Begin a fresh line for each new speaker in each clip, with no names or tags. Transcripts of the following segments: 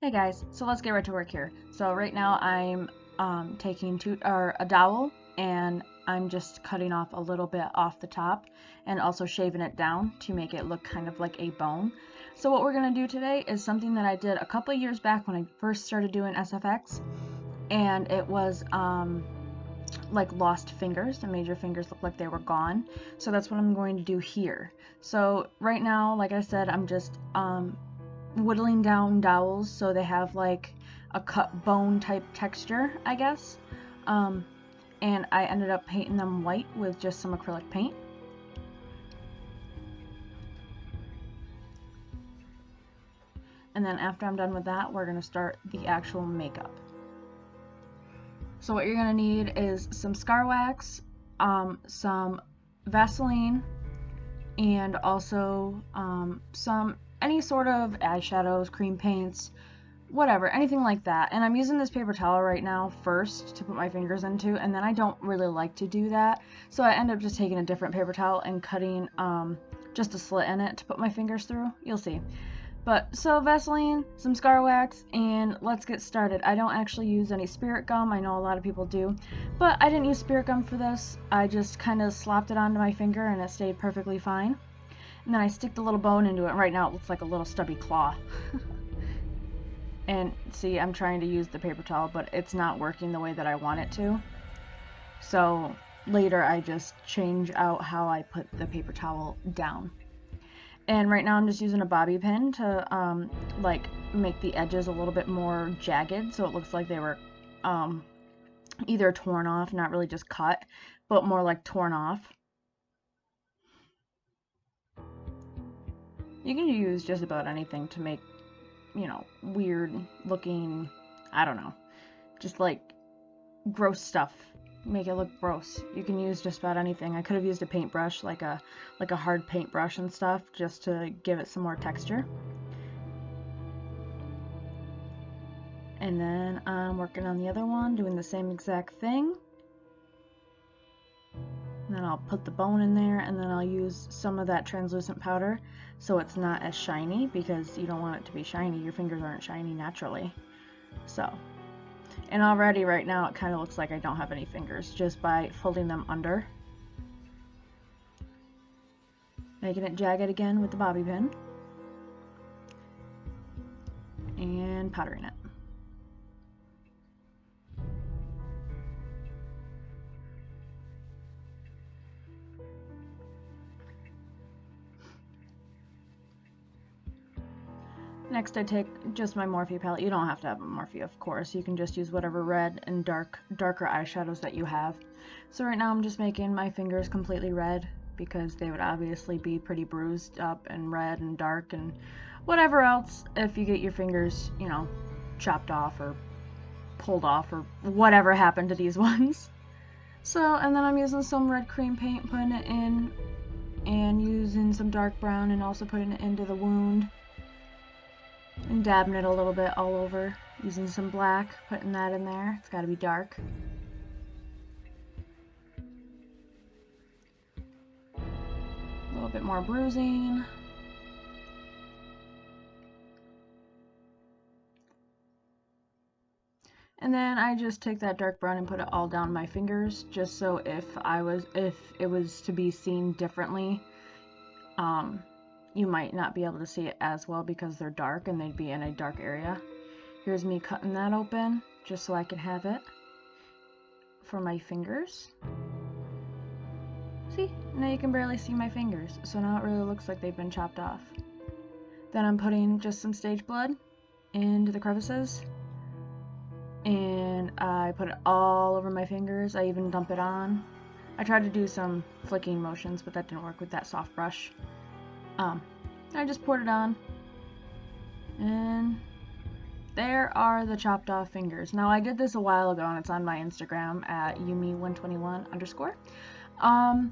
Hey guys, so let's get right to work here. So right now I'm taking a dowel and I'm just cutting off a little bit off the top and also shaving it down to make it look kind of like a bone. So what we're going to do today is something that I did a couple of years back when I first started doing SFX, and it was like lost fingers. The major fingers look like they were gone. So that's what I'm going to do here. So right now, like I said, I'm just whittling down dowels so they have like a cut bone type texture, I guess. Um, and I ended up painting them white with just some acrylic paint. And then after I'm done with that, we're going to start the actual makeup. So what you're going to need is some scar wax, some Vaseline, and also any sort of eyeshadows, cream paints, whatever, anything like that. And I'm using this paper towel right now first to put my fingers into, and then I don't really like to do that, so I end up just taking a different paper towel and cutting just a slit in it to put my fingers through. You'll see. But so Vaseline, some scar wax, and let's get started. I don't actually use any spirit gum. I know a lot of people do, but I didn't use spirit gum for this. I just kind of slopped it onto my finger and it stayed perfectly fine. And then I stick the little bone into it. Right now it looks like a little stubby claw. And see, I'm trying to use the paper towel, but it's not working the way that I want it to. So later I just change out how I put the paper towel down. And right now I'm just using a bobby pin to like make the edges a little bit more jagged, so it looks like they were either torn off, not really just cut, but more like torn off. You can use just about anything to make, weird looking, I don't know, just like gross stuff. Make it look gross. You can use just about anything. I could have used a paintbrush, like a hard paintbrush and stuff, just to give it some more texture. And then I'm working on the other one, doing the same exact thing. And then I'll put the bone in there, and then I'll use some of that translucent powder so it's not as shiny, because you don't want it to be shiny. Your fingers aren't shiny naturally. So, and already right now it kind of looks like I don't have any fingers just by folding them under. Making it jagged again with the bobby pin. And powdering it. Next I take just my Morphe palette. You don't have to have a Morphe, of course. You can just use whatever red and darker eyeshadows that you have. So right now I'm just making my fingers completely red, because they would obviously be pretty bruised up and red and dark and whatever else if you get your fingers, chopped off or pulled off or whatever happened to these ones. So, and then I'm using some red cream paint, putting it in, and using some dark brown and also putting it into the wound. And dabbing it a little bit all over, using some black, putting that in there. It's got to be dark. A little bit more bruising. And then I just take that dark brown and put it all down my fingers, just so if it was to be seen differently, you might not be able to see it as well because they're dark and they'd be in a dark area. Here's me cutting that open just so I can have it for my fingers. See? Now you can barely see my fingers, so now it really looks like they've been chopped off. Then I'm putting just some stage blood into the crevices, and I put it all over my fingers. I even dump it on. I tried to do some flicking motions, but that didn't work with that soft brush. I just poured it on, and there are the chopped off fingers. Now I did this a while ago, and it's on my Instagram at Yumi121_.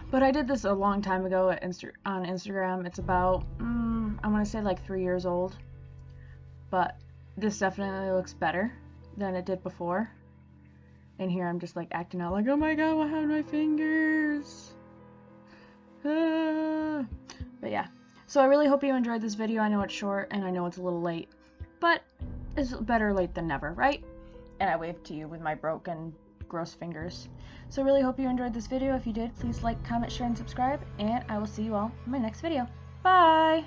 But I did this a long time ago on Instagram. It's about, I want to say like 3 years old. But this definitely looks better than it did before. And here I'm just like acting out like, oh my god, what happened to my fingers? Ah. But yeah. So I really hope you enjoyed this video. I know it's short and I know it's a little late, but it's better late than never, right? And I waved to you with my broken, gross fingers. So really hope you enjoyed this video. If you did, please like, comment, share, and subscribe, and I will see you all in my next video. Bye!